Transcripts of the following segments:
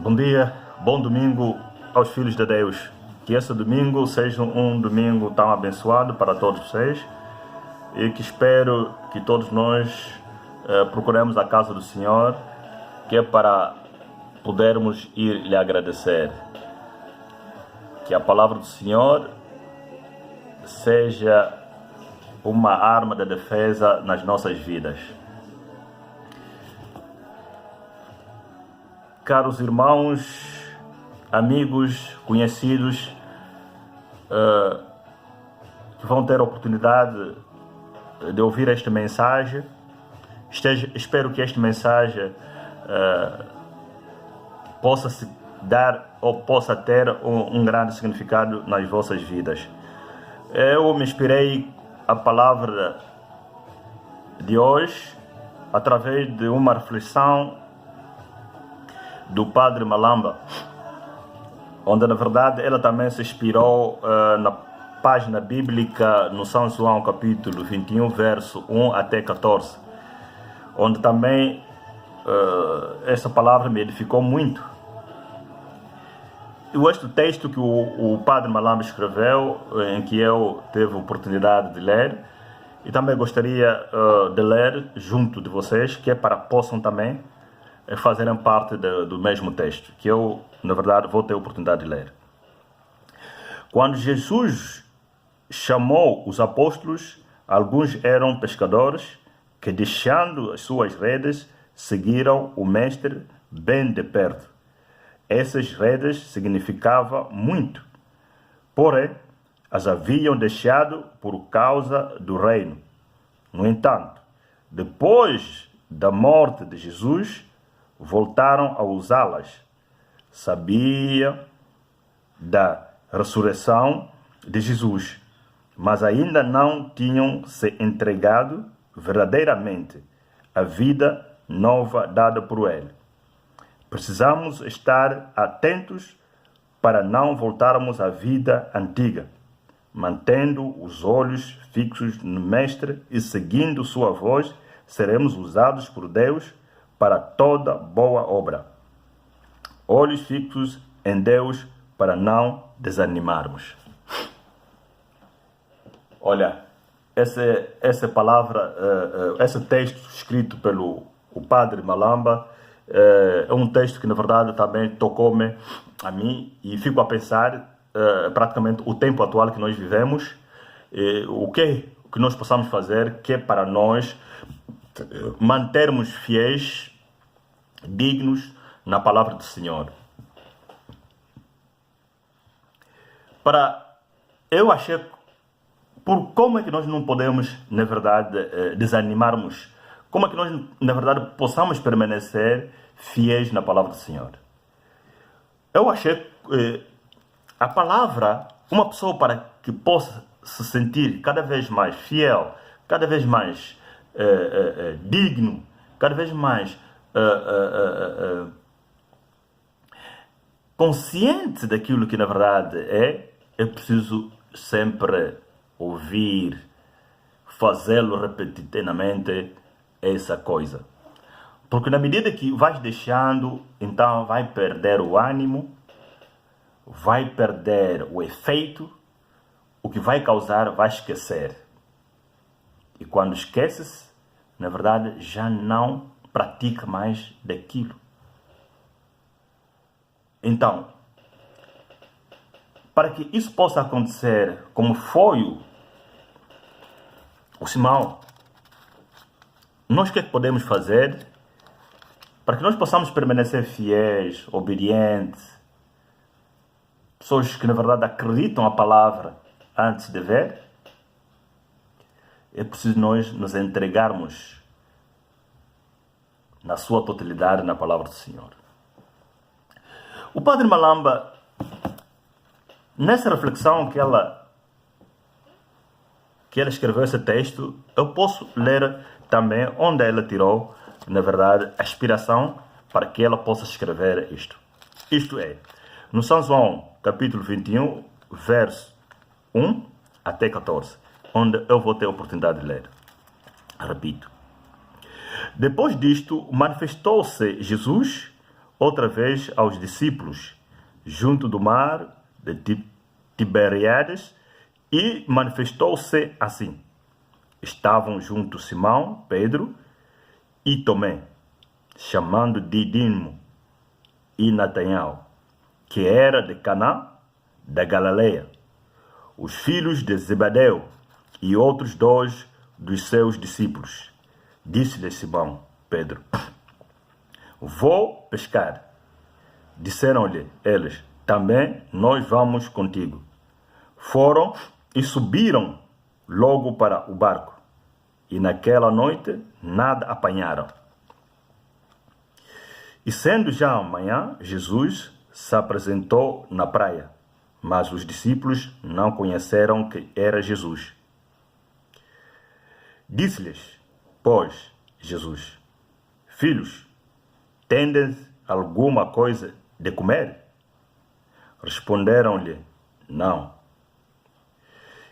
Bom dia, bom domingo aos filhos de Deus. Que esse domingo seja um domingo tão abençoado para todos vocês e que espero que todos nós procuremos a casa do Senhor, que é para podermos ir lhe agradecer. Que a palavra do Senhor seja uma arma de defesa nas nossas vidas. Caros irmãos, amigos, conhecidos, que vão ter a oportunidade de ouvir esta mensagem, espero que esta mensagem possa se dar ou possa ter um grande significado nas vossas vidas. Eu me inspirei a palavra de hoje através de uma reflexão do Padre Malamba, onde na verdade ela também se inspirou na página bíblica no São João capítulo 21, verso 1 até 14, onde também essa palavra me edificou muito. E este texto que o Padre Malamba escreveu, em que eu tive a oportunidade de ler, e também gostaria de ler junto de vocês, que é para possam também fazerem parte do mesmo texto, que eu, na verdade, vou ter a oportunidade de ler. Quando Jesus chamou os apóstolos, alguns eram pescadores que, deixando as suas redes, seguiram o Mestre bem de perto. Essas redes significavam muito, porém, as haviam deixado por causa do reino. No entanto, depois da morte de Jesus, voltaram a usá-las. Sabia da ressurreição de Jesus, mas ainda não tinham se entregado verdadeiramente à vida nova dada por ele. Precisamos estar atentos para não voltarmos à vida antiga, mantendo os olhos fixos no Mestre e seguindo sua voz, seremos usados por Deus para toda boa obra. Olhos fixos em Deus para não desanimarmos. Olha, essa palavra, esse texto escrito pelo o Padre Malamba, é um texto que na verdade também tocou-me a mim e fico a pensar praticamente o tempo atual que nós vivemos, o que nós possamos fazer que é para nós mantermos fiéis, dignos na palavra do Senhor. Eu achei por como é que nós não podemos, na verdade, desanimarmos, como é que nós, na verdade, possamos permanecer fiéis na palavra do Senhor. Eu achei a palavra, uma pessoa para que possa se sentir cada vez mais fiel, cada vez mais digno, cada vez mais consciente daquilo que na verdade é preciso sempre ouvir, fazê-lo repetidamente essa coisa. Porque na medida que vais deixando, então vai perder o ânimo, vai perder o efeito, o que vai causar vai esquecer. E quando esqueces, na verdade, já não pratica mais daquilo. Então, para que isso possa acontecer, como foi o Simão, nós o que é que podemos fazer para que nós possamos permanecer fiéis, obedientes, pessoas que na verdade acreditam a palavra antes de ver? É preciso nós nos entregarmos na sua totalidade na palavra do Senhor. O Padre Malamba, nessa reflexão que ela escreveu esse texto, eu posso ler também onde ela tirou, na verdade, a inspiração para que ela possa escrever isto. Isto é, no São João, capítulo 21, verso 1 até 14, onde eu vou ter a oportunidade de ler. Repito. Depois disto, manifestou-se Jesus outra vez aos discípulos, junto do mar de Tiberíades, e manifestou-se assim. Estavam junto Simão, Pedro e Tomé, chamando Dídimo, e Natanael, que era de Caná, da Galileia, os filhos de Zebedeu e outros 2 dos seus discípulos. Disse-lhe Simão, Pedro: vou pescar. Disseram-lhe eles: também nós vamos contigo. Foram e subiram logo para o barco, e naquela noite nada apanharam. E sendo já amanhã, Jesus se apresentou na praia, mas os discípulos não conheceram que era Jesus. Disse-lhes, pois, Jesus: filhos, tendes alguma coisa de comer? Responderam-lhe, não.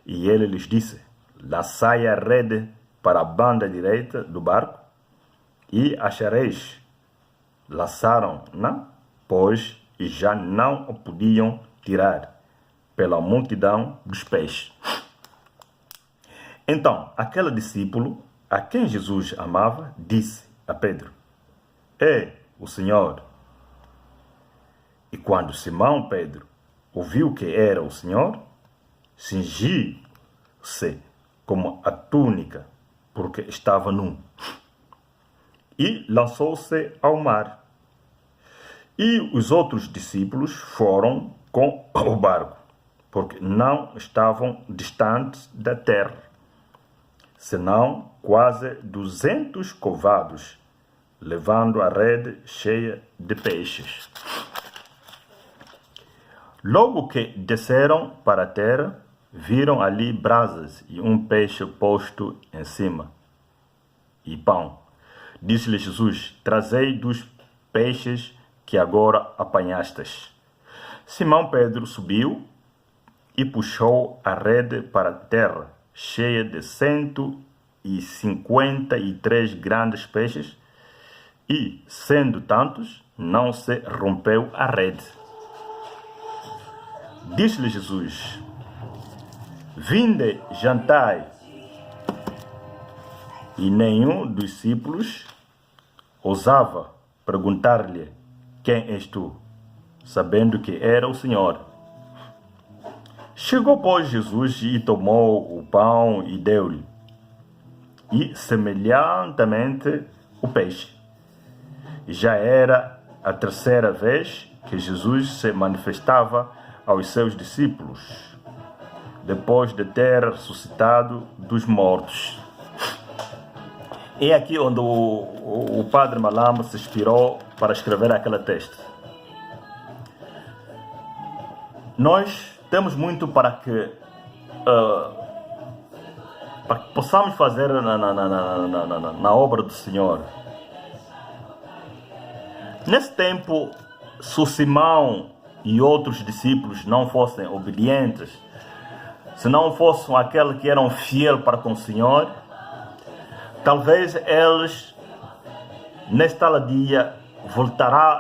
E ele lhes disse: lançai a rede para a banda direita do barco e achareis. Lançaram-na, pois, e já não o podiam tirar, pela multidão dos peixes. Então, aquele discípulo, a quem Jesus amava, disse a Pedro: é o Senhor. E quando Simão Pedro ouviu que era o Senhor, cingiu-se como a túnica, porque estava nu, e lançou-se ao mar. E os outros discípulos foram com o barco, porque não estavam distantes da terra, senão quase 200 covados, levando a rede cheia de peixes. Logo que desceram para a terra, viram ali brasas e um peixe posto em cima, e pão. Disse-lhe Jesus: trazei dos peixes que agora apanhastes. Simão Pedro subiu e puxou a rede para a terra, cheia de 153 grandes peixes, e, sendo tantos, não se rompeu a rede. Disse-lhe Jesus: vinde, jantai. E nenhum dos discípulos ousava perguntar-lhe: quem és tu? Sabendo que era o Senhor. Chegou, pois, Jesus e tomou o pão e deu-lhe, e semelhantemente o peixe. E já era a terceira vez que Jesus se manifestava aos seus discípulos, depois de ter ressuscitado dos mortos. É aqui onde o padre Malambo se inspirou para escrever aquele texto. Nós temos muito para que possamos fazer na obra do Senhor. Nesse tempo, se o Simão e outros discípulos não fossem obedientes, se não fossem aqueles que eram fiéis para com o Senhor, talvez eles, nesta dia,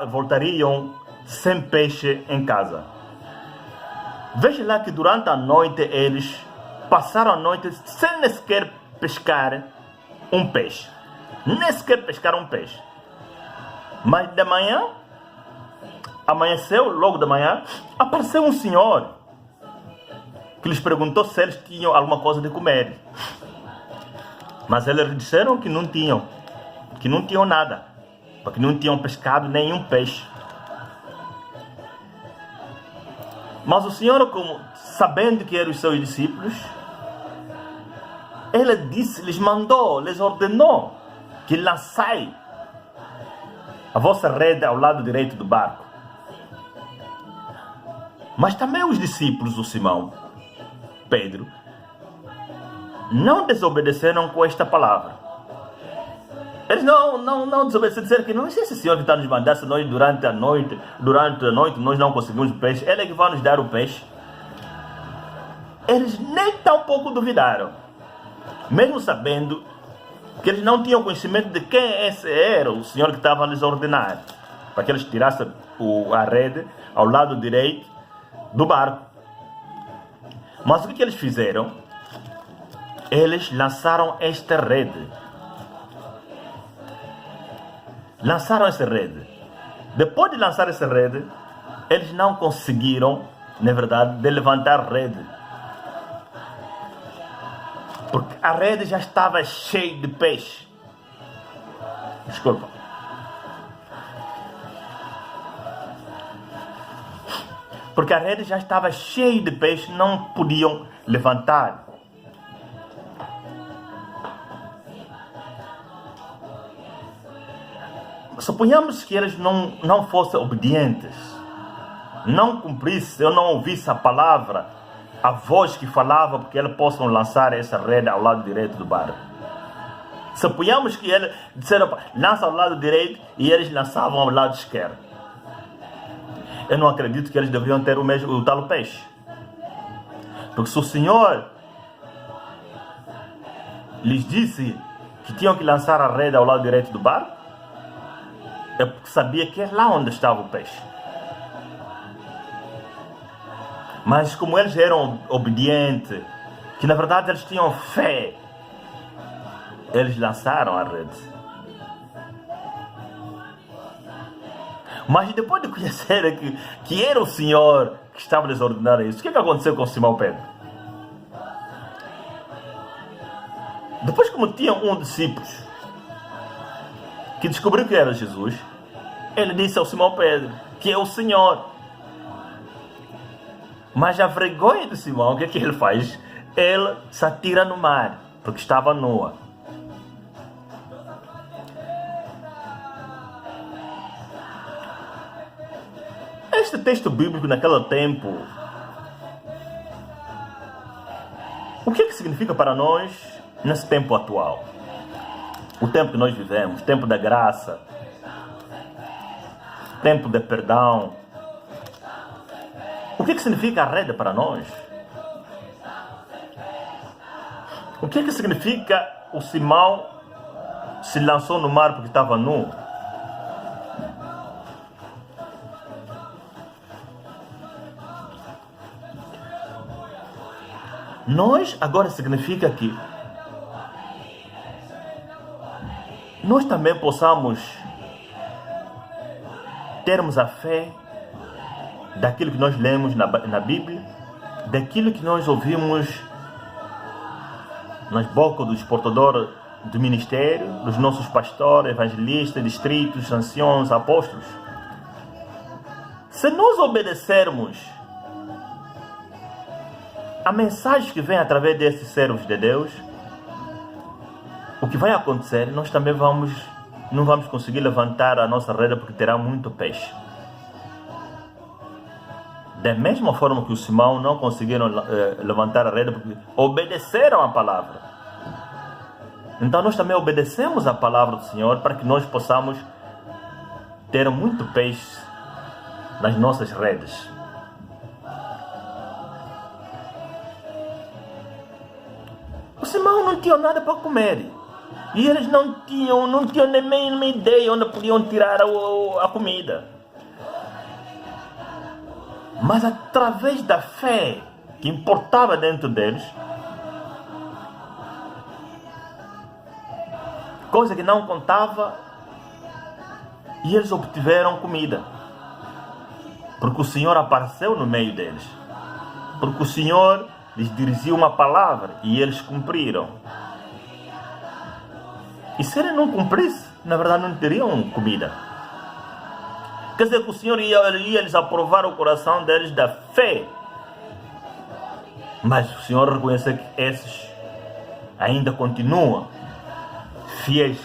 voltariam sem peixe em casa. Veja lá que durante a noite eles passaram a noite sem nem sequer pescar um peixe. Nem sequer pescar um peixe. Mas de manhã, amanheceu, logo de manhã, apareceu um senhor que lhes perguntou se eles tinham alguma coisa de comer. Mas eles disseram que não tinham nada, porque não tinham pescado nenhum peixe. Mas o Senhor, como sabendo que eram os seus discípulos, Ele disse, lhes mandou, lhes ordenou que lançai a vossa rede ao lado direito do barco. Mas também os discípulos do Simão Pedro não desobedeceram com esta palavra. Eles não desobedeceram, disseram que não é esse Senhor que está nos mandando, se nós durante a noite nós não conseguimos o peixe, Ele é que vai nos dar o peixe. Eles nem tão pouco duvidaram, mesmo sabendo que eles não tinham conhecimento de quem esse era o Senhor que estava a lhes ordenar. para que eles tirassem a rede ao lado direito do barco. Mas o que eles fizeram? Eles lançaram esta rede. Lançaram essa rede. Depois de lançar essa rede, eles não conseguiram, na verdade, de levantar a rede. Porque a rede já estava cheia de peixe. Desculpa. Porque a rede já estava cheia de peixe, não podiam levantar. Suponhamos que eles não fossem obedientes, não cumprissem, eu não ouvisse a palavra, a voz que falava, porque eles possam lançar essa rede ao lado direito do barco. Suponhamos que eles disseram, lança ao lado direito, e eles lançavam ao lado esquerdo. Eu não acredito que eles deveriam ter o tal peixe. Porque se o Senhor lhes disse que tinham que lançar a rede ao lado direito do barco, é porque sabia que é lá onde estava o peixe. Mas como eles eram obedientes, que na verdade eles tinham fé, eles lançaram a rede. Mas depois de conhecerem que era o Senhor que estava lhes ordenando isso, o que aconteceu com Simão Pedro? Depois, como tinha um discípulo que descobriu que era Jesus, ele disse ao Simão Pedro que é o Senhor. Mas a vergonha de Simão, o que ele faz? Ele se atira no mar, porque estava nua. Este texto bíblico naquele tempo, o que significa para nós nesse tempo atual? O tempo que nós vivemos, tempo da graça, tempo de perdão. O que significa a rede para nós? O que significa o Simão se lançou no mar porque estava nu? Nós agora significa que nós também possamos termos a fé daquilo que nós lemos na Bíblia, daquilo que nós ouvimos nas bocas dos portadores do ministério, dos nossos pastores, evangelistas, distritos, anciãos, apóstolos. Se nós obedecermos a mensagem que vem através desses servos de Deus, o que vai acontecer? Nós também não vamos conseguir levantar a nossa rede porque terá muito peixe. Da mesma forma que os Simão não conseguiram levantar a rede porque obedeceram a palavra. Então nós também obedecemos a palavra do Senhor para que nós possamos ter muito peixe nas nossas redes. O Simão não tinha nada para comer. E eles não tinham nem uma ideia onde podiam tirar a comida. Mas através da fé que importava dentro deles, coisa que não contava, e eles obtiveram comida. Porque o Senhor apareceu no meio deles. Porque o Senhor lhes dirigiu uma palavra e eles cumpriram. E se ele não cumprisse, na verdade não teriam comida. Quer dizer que o Senhor ia lhes aprovar o coração deles da fé. Mas o Senhor reconhece que esses ainda continuam fiéis.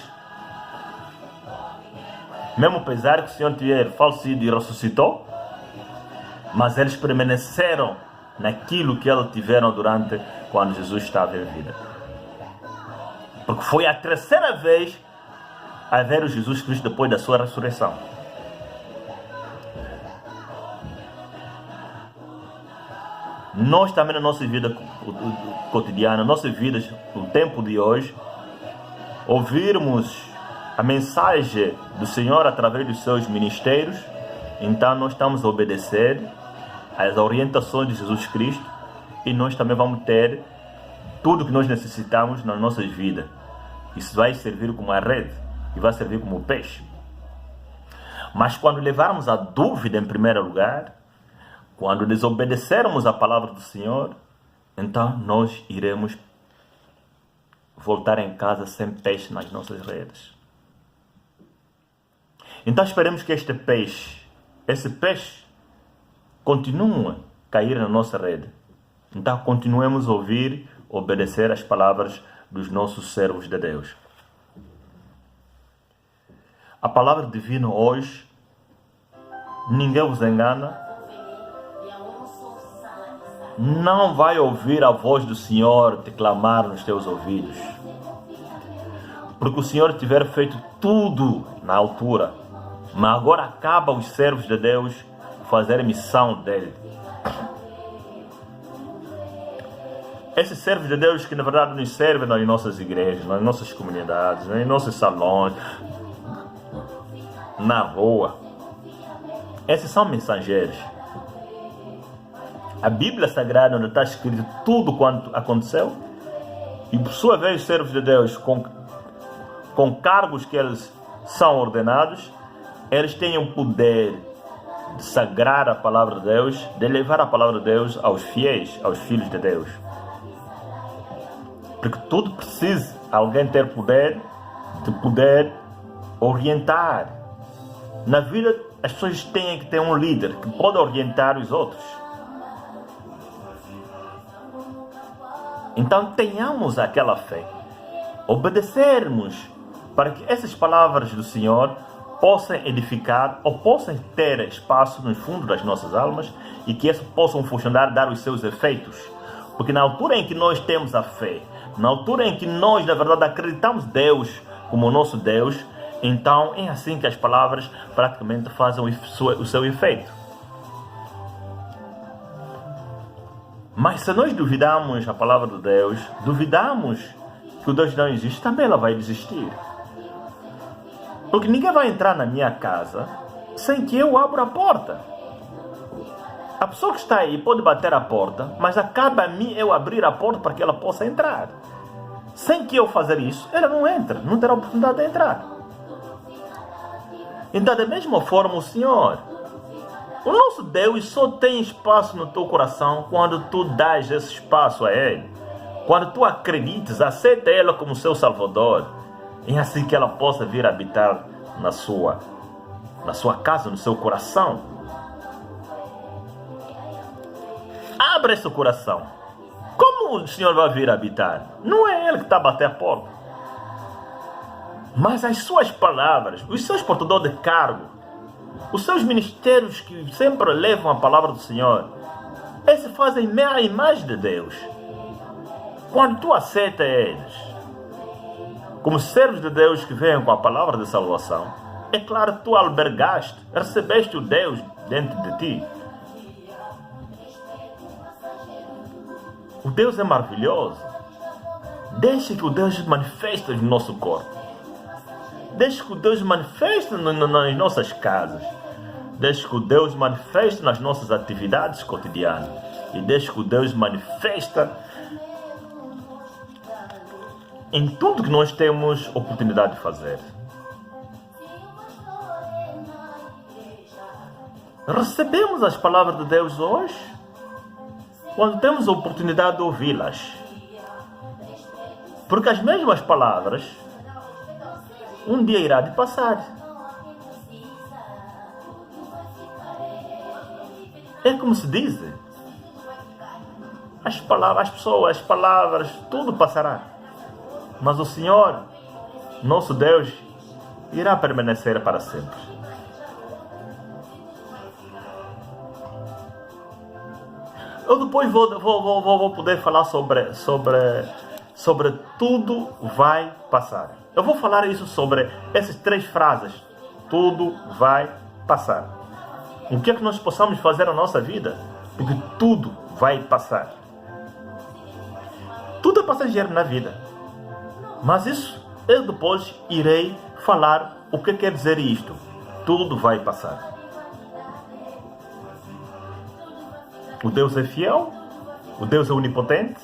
Mesmo apesar que o Senhor tiver falecido e ressuscitou, mas eles permaneceram naquilo que eles tiveram durante quando Jesus estava em vida. Porque foi a terceira vez a ver o Jesus Cristo depois da sua ressurreição. Nós também na nossa vida cotidiana, nossas vidas, no tempo de hoje, ouvirmos a mensagem do Senhor através dos seus ministérios, então nós estamos a obedecer às orientações de Jesus Cristo e nós também vamos ter tudo que nós necessitamos nas nossas vidas. Isso vai servir como a rede e vai servir como peixe. Mas quando levarmos a dúvida em primeiro lugar, quando desobedecermos a palavra do Senhor, então nós iremos voltar em casa sem peixe nas nossas redes. Então esperemos que esse peixe, continue a cair na nossa rede. Então continuemos a ouvir, obedecer às palavras dos nossos servos de Deus. A palavra divina hoje, ninguém vos engana, não vai ouvir a voz do Senhor te clamar nos teus ouvidos. Porque o Senhor tiver feito tudo na altura, mas agora acaba os servos de Deus fazer a missão dele. Esses servos de Deus que na verdade nos servem nas nossas igrejas, nas nossas comunidades, nos nossos salões, na rua. Esses são mensageiros. A Bíblia Sagrada, onde está escrito tudo quanto aconteceu, e por sua vez os servos de Deus com cargos que eles são ordenados, eles têm o poder de sagrar a palavra de Deus, de levar a palavra de Deus aos fiéis, aos filhos de Deus. Porque tudo precisa alguém ter poder de poder orientar. Na vida as pessoas têm que ter um líder que pode orientar os outros. Então tenhamos aquela fé, obedecermos para que essas palavras do Senhor possam edificar ou possam ter espaço no fundo das nossas almas e que essas possam funcionar, dar os seus efeitos. Porque na altura em que nós temos a fé, na altura em que nós na verdade acreditamos Deus como nosso Deus, então é assim que as palavras praticamente fazem o seu efeito. Mas se nós duvidamos a palavra de Deus, duvidamos que o Deus não existe, também ela vai desistir. Porque ninguém vai entrar na minha casa sem que eu abra a porta. A pessoa que está aí pode bater a porta, mas acaba a mim eu abrir a porta para que ela possa entrar. Sem que eu fazer isso, ela não entra, não terá oportunidade de entrar. Então, da mesma forma, o Senhor, o nosso Deus só tem espaço no teu coração quando tu dás esse espaço a Ele. Quando tu acreditas, aceita Ele como seu Salvador. É assim que ela possa vir habitar na sua casa, no seu coração. Abra esse coração. Como o Senhor vai vir habitar? Não é Ele que está a bater a porta. Mas as suas palavras, os seus portadores de cargo, os seus ministérios que sempre levam a palavra do Senhor, esses fazem a imagem de Deus. Quando tu aceita eles como servos de Deus que vêm com a palavra de salvação, é claro que tu albergaste, recebeste o Deus dentro de ti. O Deus é maravilhoso. Deixa que o Deus manifeste no nosso corpo. Deixa que o Deus manifeste nas nossas casas. Deixa que o Deus manifeste nas nossas atividades cotidianas. E deixa que o Deus manifesta em tudo que nós temos oportunidade de fazer. Recebemos as palavras de Deus hoje quando temos a oportunidade de ouvi-las. Porque as mesmas palavras um dia irá de passar. É como se diz, as pessoas, as palavras, tudo passará. Mas o Senhor, nosso Deus, irá permanecer para sempre. Eu depois vou poder falar sobre tudo vai passar. Eu vou falar isso sobre essas 3 frases. Tudo vai passar. O que é que nós possamos fazer na nossa vida? Porque tudo vai passar. Tudo é passageiro na vida. Mas isso eu depois irei falar o que quer dizer isto. Tudo vai passar. O Deus é fiel, o Deus é onipotente.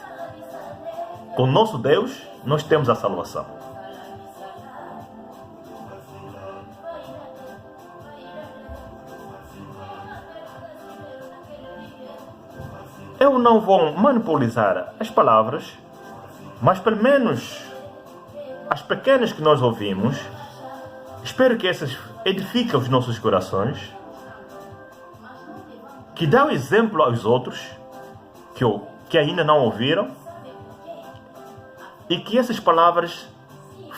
Com o nosso Deus, nós temos a salvação. Eu não vou manipular as palavras, mas pelo menos as pequenas que nós ouvimos, espero que essas edifiquem os nossos corações, que dão exemplo aos outros que ainda não ouviram, e que essas palavras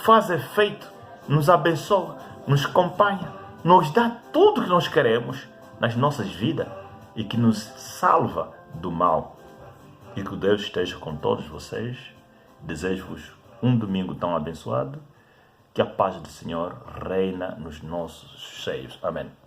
fazem efeito, nos abençoam, nos acompanham, nos dá tudo que nós queremos nas nossas vidas e que nos salva do mal. E que Deus esteja com todos vocês. Desejo-vos um domingo tão abençoado. Que a paz do Senhor reina nos nossos seios. Amém.